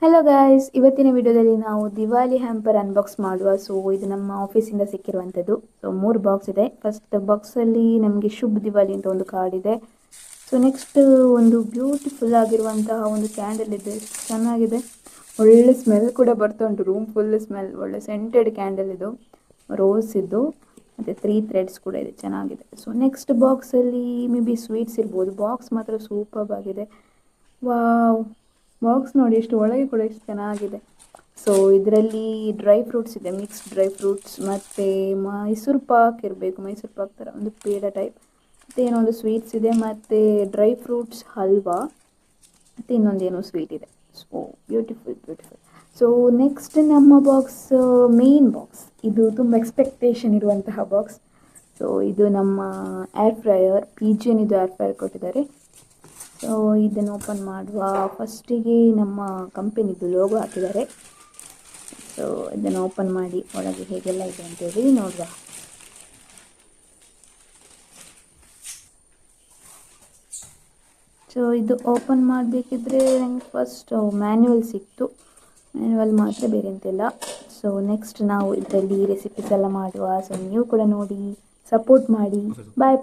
Hello guys, ಇವತ್ತಿನ ವಿಡಿಯೋದಲ್ಲಿ ನಾವು ದಿವಾಲಿ ಹ್ಯಾಂಪರ್ ಅನ್ಬಾಕ್ಸ್ ಮಾಡುವ. ಸೊ ಇದು ನಮ್ಮ ಆಫೀಸಿಂದ ಸಿಕ್ಕಿರುವಂಥದ್ದು. ಸೊ 3 ಬಾಕ್ಸ್ ಇದೆ. ಫಸ್ಟ್ ಬಾಕ್ಸಲ್ಲಿ ನಮಗೆ ಶುಭ್ ದಿವಾಲಿ ಅಂತ ಒಂದು ಕಾರ್ಡ್ ಇದೆ. ಸೊ ನೆಕ್ಸ್ಟ್ ಒಂದು ಬ್ಯೂಟಿಫುಲ್ ಆಗಿರುವಂತಹ ಒಂದು ಕ್ಯಾಂಡಲ್ ಇದೆ. ಚೆನ್ನಾಗಿದೆ, ಒಳ್ಳೆ ಸ್ಮೆಲ್ ಕೂಡ ಬರ್ತಾ ಉಂಟು. ರೂಮ್ ಫುಲ್ ಸ್ಮೆಲ್, ಒಳ್ಳೆ ಸೆಂಟೆಡ್ ಕ್ಯಾಂಡಲ್ ಇದು, ರೋಸ್ ಇದ್ದು, ಮತ್ತು 3 ಥ್ರೆಡ್ಸ್ ಕೂಡ ಇದೆ, ಚೆನ್ನಾಗಿದೆ. ಸೊ ನೆಕ್ಸ್ಟ್ ಬಾಕ್ಸಲ್ಲಿ ಮೇ ಬಿ ಸ್ವೀಟ್ಸ್ ಇರ್ಬೋದು. ಬಾಕ್ಸ್ ಮಾತ್ರ ಸೂಪರ್ ಆಗಿದೆ. ವಾವ್, ಬಾಕ್ಸ್ ನೋಡಿ, ಎಷ್ಟು ಒಳಗೆ ಕೂಡ ಎಷ್ಟು ಚೆನ್ನಾಗಿದೆ. ಸೊ ಇದರಲ್ಲಿ ಡ್ರೈ ಫ್ರೂಟ್ಸ್ ಇದೆ, ಮಿಕ್ಸ್ಡ್ ಡ್ರೈ ಫ್ರೂಟ್ಸ್, ಮತ್ತು ಮೈಸೂರು ಪಾಕ್ ಇರಬೇಕು, ಮೈಸೂರು ಪಾಕ್ ಥರ ಒಂದು ಪೇಡ ಟೈಪ್, ಮತ್ತು ಏನೋ ಒಂದು ಸ್ವೀಟ್ಸ್ ಇದೆ, ಮತ್ತು ಡ್ರೈ ಫ್ರೂಟ್ಸ್ ಹಲ್ವಾ, ಮತ್ತು ಇನ್ನೊಂದೇನೋ ಸ್ವೀಟ್ ಇದೆ. So beautiful. ಸೊ ನೆಕ್ಸ್ಟ್ ನಮ್ಮ ಬಾಕ್ಸ್, ಮೇನ್ ಬಾಕ್ಸ್, ಇದು ತುಂಬ ಎಕ್ಸ್ಪೆಕ್ಟೇಷನ್ ಇರುವಂತಹ ಬಾಕ್ಸ್. ಸೊ ಇದು ನಮ್ಮ ಏರ್ ಫ್ರೈಯರ್, ಪಿಜಿಯನ್ ಇದು ಏರ್ ಫ್ರೈಯರ್ ಕೊಟ್ಟಿದ್ದಾರೆ. ಸೊ ಇದನ್ನು ಓಪನ್ ಮಾಡುವ. ಫಸ್ಟಿಗೆ ನಮ್ಮ ಕಂಪನಿದು ಲೋಗೋ ಹಾಕಿದ್ದಾರೆ. ಸೊ ಇದನ್ನು ಓಪನ್ ಮಾಡಿ ಒಳಗೆ ಹೇಗೆಲ್ಲ ಇದೆ ಅಂತೇಳಿ ನೋಡುವ. ಸೊ ಇದು ಓಪನ್ ಮಾಡಬೇಕಿದ್ರೆ ನಂಗೆ ಫಸ್ಟ್ ಮ್ಯಾನ್ಯುವಲ್ ಸಿಕ್ತು. ಮ್ಯಾನ್ಯುವಲ್ ಮಾತ್ರ, ಬೇರೆ ಎಂತಿಲ್ಲ. ಸೊ ನೆಕ್ಸ್ಟ್ ನಾವು ಇದರಲ್ಲಿ ರೆಸಿಪೀಸ್ ಎಲ್ಲ ಮಾಡುವ. ಸೊ ನೀವು ಕೂಡ ನೋಡಿ, ಸಪೋರ್ಟ್ ಮಾಡಿ. ಬಾಯ್.